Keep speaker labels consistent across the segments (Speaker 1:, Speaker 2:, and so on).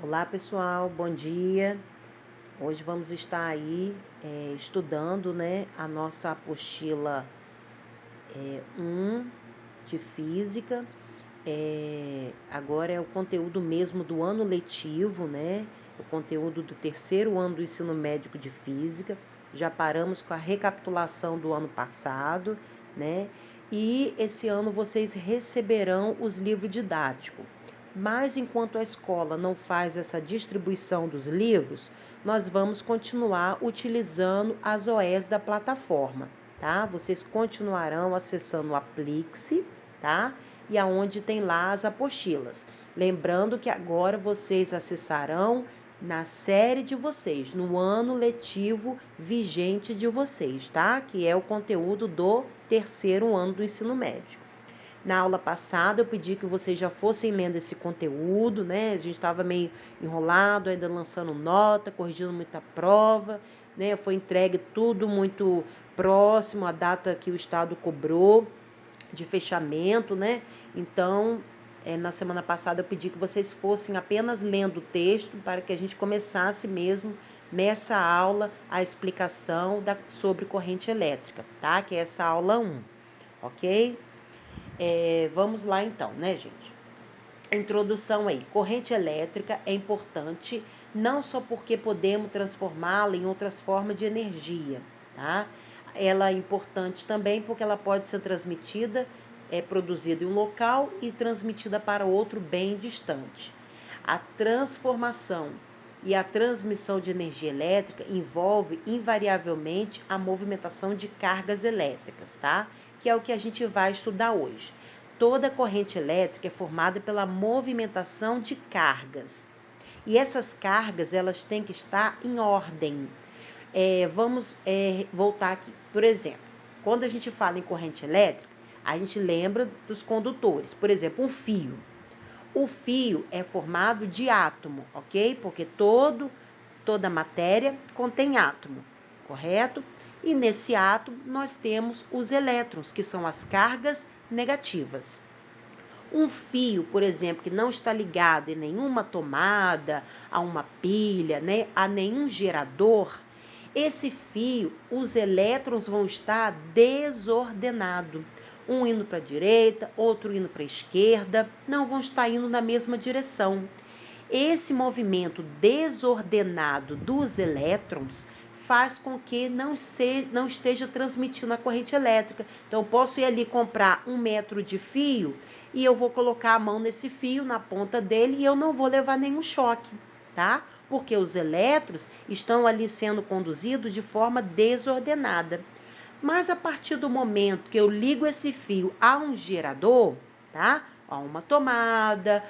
Speaker 1: Olá pessoal, bom dia. Hoje vamos estar aí estudando, né, a nossa apostila 1 de Física. Agora é o conteúdo mesmo do ano letivo, né, o conteúdo do terceiro ano do ensino médio de Física. Já paramos com a recapitulação do ano passado, né, e esse ano vocês receberão os livros didáticos. Mas enquanto a escola não faz essa distribuição dos livros, nós vamos continuar utilizando as OS da plataforma, tá? Vocês continuarão acessando o Aplixe, tá? E aonde tem lá as apostilas. Lembrando que agora vocês acessarão na série de vocês, no ano letivo vigente de vocês, tá? Que é o conteúdo do terceiro ano do ensino médio. Na aula passada eu pedi que vocês já fossem lendo esse conteúdo, né? A gente estava meio enrolado, ainda lançando nota, corrigindo muita prova, né? Foi entregue tudo muito próximo à data que o Estado cobrou de fechamento, né? Então, na semana passada eu pedi que vocês fossem apenas lendo o texto para que a gente começasse mesmo nessa aula a explicação sobre corrente elétrica, tá? Que é essa aula 1, ok? Vamos lá então, né, gente? Introdução aí. Corrente elétrica é importante não só porque podemos transformá-la em outras formas de energia, tá? Ela é importante também porque ela pode ser transmitida, produzida em um local e transmitida para outro bem distante. A transformação e a transmissão de energia elétrica envolve invariavelmente a movimentação de cargas elétricas, tá? Que é o que a gente vai estudar hoje. Toda corrente elétrica é formada pela movimentação de cargas. E essas cargas, elas têm que estar em ordem. Vamos voltar aqui. Por exemplo, quando a gente fala em corrente elétrica, a gente lembra dos condutores. Por exemplo, um fio. O fio é formado de átomo, ok? Porque toda matéria contém átomo, correto? E nesse átomo nós temos os elétrons, que são as cargas negativas. Um fio, por exemplo, que não está ligado em nenhuma tomada, a uma pilha, né, a nenhum gerador, esse fio, os elétrons vão estar desordenados. Um indo para a direita, outro indo para a esquerda, não vão estar indo na mesma direção. Esse movimento desordenado dos elétrons faz com que não esteja transmitindo a corrente elétrica. Então, eu posso ir ali comprar 1 metro de fio e eu vou colocar a mão nesse fio, na ponta dele, e eu não vou levar nenhum choque, tá? Porque os elétrons estão ali sendo conduzidos de forma desordenada. Mas a partir do momento que eu ligo esse fio a um gerador, tá? A uma tomada,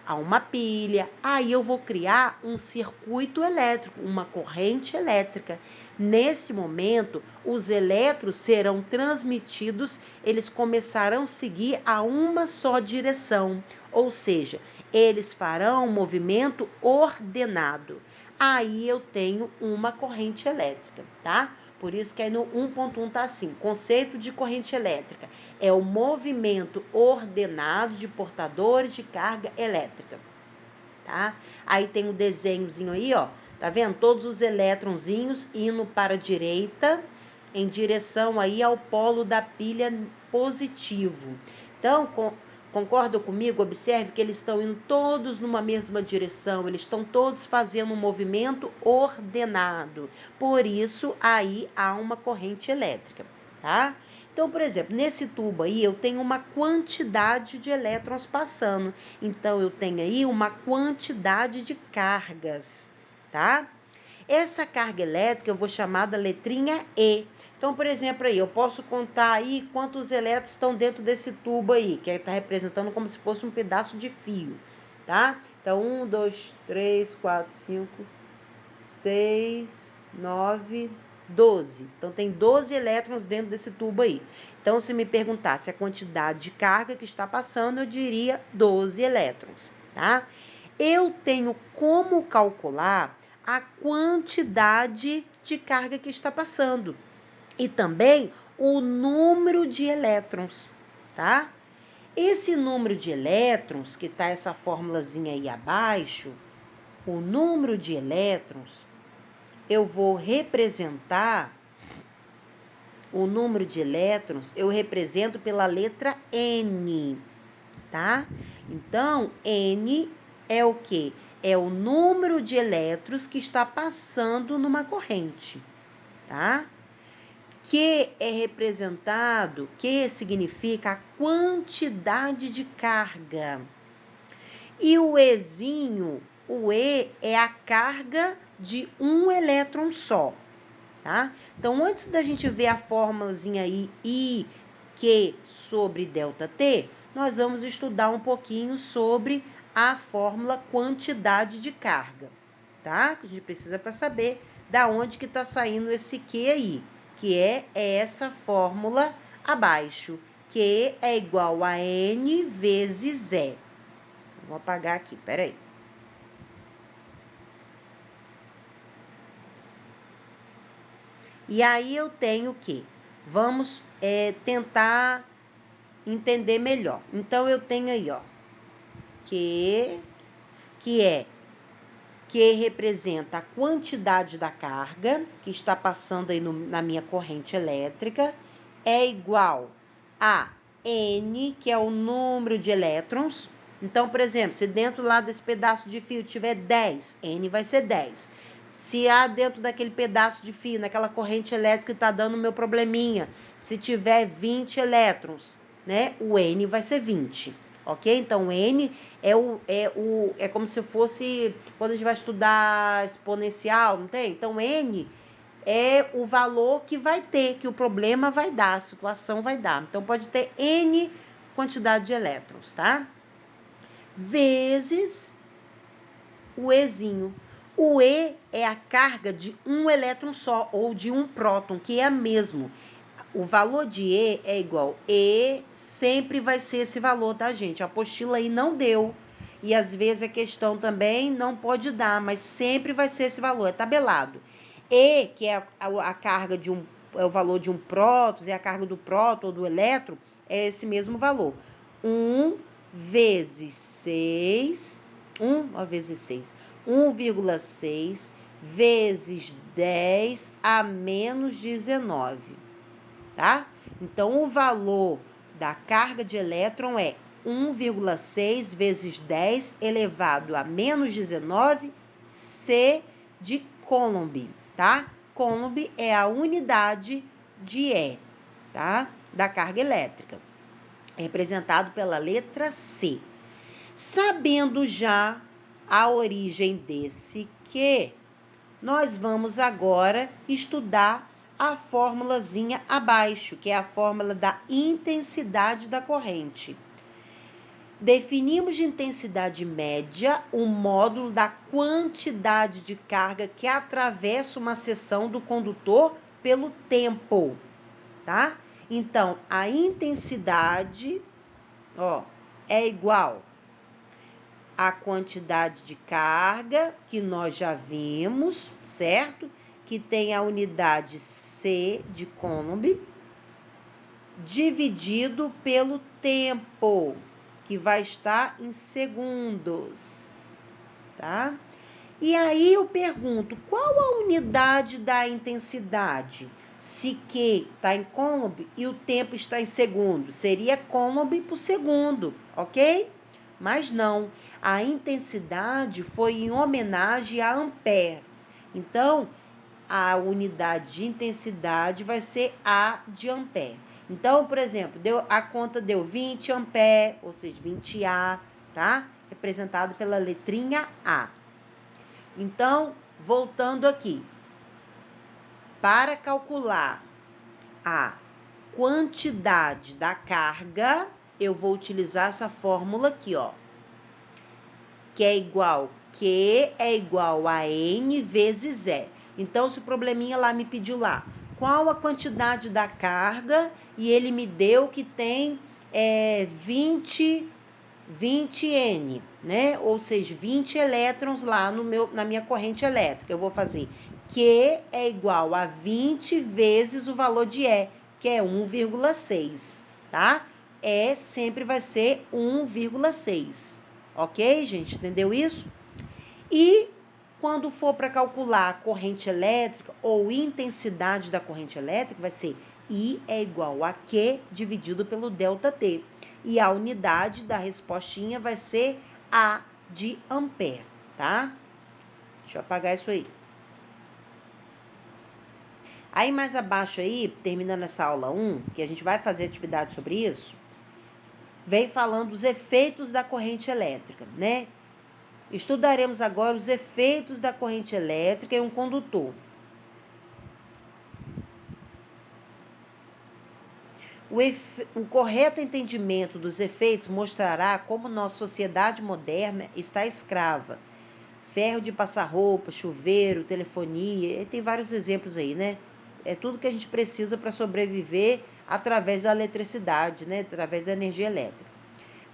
Speaker 1: a uma pilha, aí eu vou criar um circuito elétrico, uma corrente elétrica. Nesse momento, os elétrons serão transmitidos, eles começarão a seguir a uma só direção, ou seja, eles farão um movimento ordenado. Aí eu tenho uma corrente elétrica, tá? Por isso que aí no 1.1 tá assim, conceito de corrente elétrica é o movimento ordenado de portadores de carga elétrica, tá? Aí tem um desenhozinho aí, ó, tá vendo? Todos os elétronzinhos indo para a direita, em direção aí ao polo da pilha positivo. Então, concorda comigo? Observe que eles estão indo todos numa mesma direção, eles estão todos fazendo um movimento ordenado. Por isso, aí há uma corrente elétrica, tá? Então, por exemplo, nesse tubo aí eu tenho uma quantidade de elétrons passando. Então, eu tenho aí uma quantidade de cargas, tá? Essa carga elétrica eu vou chamar da letrinha E. Então, por exemplo, aí eu posso contar aí quantos elétrons estão dentro desse tubo aí, que está representando como se fosse um pedaço de fio, tá? Então, 1, 2, 3, 4, 5, 6, 9, 12. Então, tem 12 elétrons dentro desse tubo aí. Então, se me perguntasse a quantidade de carga que está passando, eu diria 12 elétrons, tá? Eu tenho como calcular a quantidade de carga que está passando e também o número de elétrons, tá? Esse número de elétrons, que está essa formulazinha aí abaixo, o número de elétrons, eu vou representar o número de elétrons, eu represento pela letra N, tá? Então, N é o quê? É o número de elétrons que está passando numa corrente, tá? Q é representado, Q significa a quantidade de carga. E o Ezinho, o E é a carga de um elétron só, tá? Então, antes da gente ver a fórmulazinha aí, I, Q sobre ΔT, nós vamos estudar um pouquinho sobre a fórmula quantidade de carga, tá? Que a gente precisa para saber da onde que está saindo esse Q aí, que é essa fórmula abaixo, Q é igual a N vezes E. Vou apagar aqui, peraí. E aí eu tenho que, vamos tentar entender melhor. Então, eu tenho aí, ó, que representa a quantidade da carga que está passando aí na minha corrente elétrica, é igual a N, que é o número de elétrons. Então, por exemplo, se dentro lá desse pedaço de fio tiver 10, N vai ser 10. Se há dentro daquele pedaço de fio, naquela corrente elétrica que está dando meu probleminha, se tiver 20 elétrons, né, o N vai ser 20. Ok? Então, N é como se fosse, quando a gente vai estudar exponencial, não tem? Então, N é o valor que vai ter, que o problema vai dar, a situação vai dar. Então, pode ter N quantidade de elétrons, tá? Vezes o Ezinho. O E é a carga de um elétron só, ou de um próton, que é mesmo. O valor de E é igual. E sempre vai ser esse valor, tá, gente? A apostila aí não deu. E às vezes a questão também não pode dar, mas sempre vai ser esse valor, é tabelado. E, que é a carga de é o valor de um próton, é a carga do próton ou do elétron, é esse mesmo valor. 1 vezes 6, 1 vezes 6, 1,6 vezes 10 a menos 19. Tá? Então, o valor da carga de elétron é 1,6 vezes 10 elevado a menos 19 C de Coulomb, tá? Coulomb é a unidade de E, tá? Da carga elétrica, representado pela letra C. Sabendo já a origem desse Q, nós vamos agora estudar a fórmulazinha abaixo, que é a fórmula da intensidade da corrente. Definimos de intensidade média o módulo da quantidade de carga que atravessa uma seção do condutor pelo tempo, tá? Então, a intensidade, ó, é igual à quantidade de carga que nós já vimos, certo? Que tem a unidade C de Coulomb, dividido pelo tempo, que vai estar em segundos, tá? E aí eu pergunto, qual a unidade da intensidade? Se Q está em Coulomb e o tempo está em segundo, seria Coulomb por segundo, ok? Mas não, a intensidade foi em homenagem a amperes. Então, a unidade de intensidade vai ser A de ampere. Então, por exemplo, a conta deu 20 ampere, ou seja, 20A, tá? Representado pela letrinha A. Então, voltando aqui. Para calcular a quantidade da carga, eu vou utilizar essa fórmula aqui, ó. Que é igual a N vezes E. Então, se o probleminha lá me pediu lá, qual a quantidade da carga, e ele me deu que tem 20 N, né? Ou seja, 20 elétrons lá na minha corrente elétrica. Eu vou fazer Q é igual a 20 vezes o valor de E, que é 1,6, tá? E sempre vai ser 1,6. Ok, gente? Entendeu isso? E Quando for para calcular a corrente elétrica ou intensidade da corrente elétrica, vai ser I é igual a Q dividido pelo ΔT. E a unidade da respostinha vai ser A de ampere, tá? Deixa eu apagar isso aí. Aí mais abaixo aí, terminando essa aula 1, que a gente vai fazer atividade sobre isso, vem falando dos efeitos da corrente elétrica, né? Estudaremos agora os efeitos da corrente elétrica em um condutor. O correto entendimento dos efeitos mostrará como nossa sociedade moderna está escrava. Ferro de passar roupa, chuveiro, telefonia, tem vários exemplos aí, né? É tudo que a gente precisa para sobreviver através da eletricidade, né? Através da energia elétrica.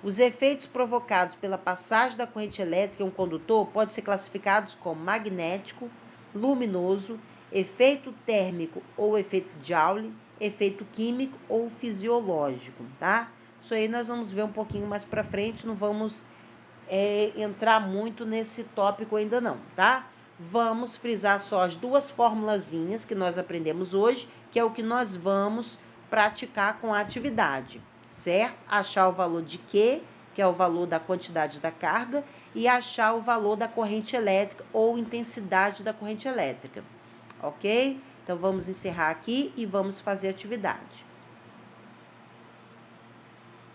Speaker 1: Os efeitos provocados pela passagem da corrente elétrica em um condutor podem ser classificados como magnético, luminoso, efeito térmico ou efeito Joule, efeito químico ou fisiológico, tá? Isso aí nós vamos ver um pouquinho mais para frente, não vamos entrar muito nesse tópico ainda não, tá? Vamos frisar só as duas formulazinhas que nós aprendemos hoje, que é o que nós vamos praticar com a atividade, certo? Achar o valor de Q, que é o valor da quantidade da carga, e achar o valor da corrente elétrica ou intensidade da corrente elétrica, ok? Então, vamos encerrar aqui e vamos fazer a atividade.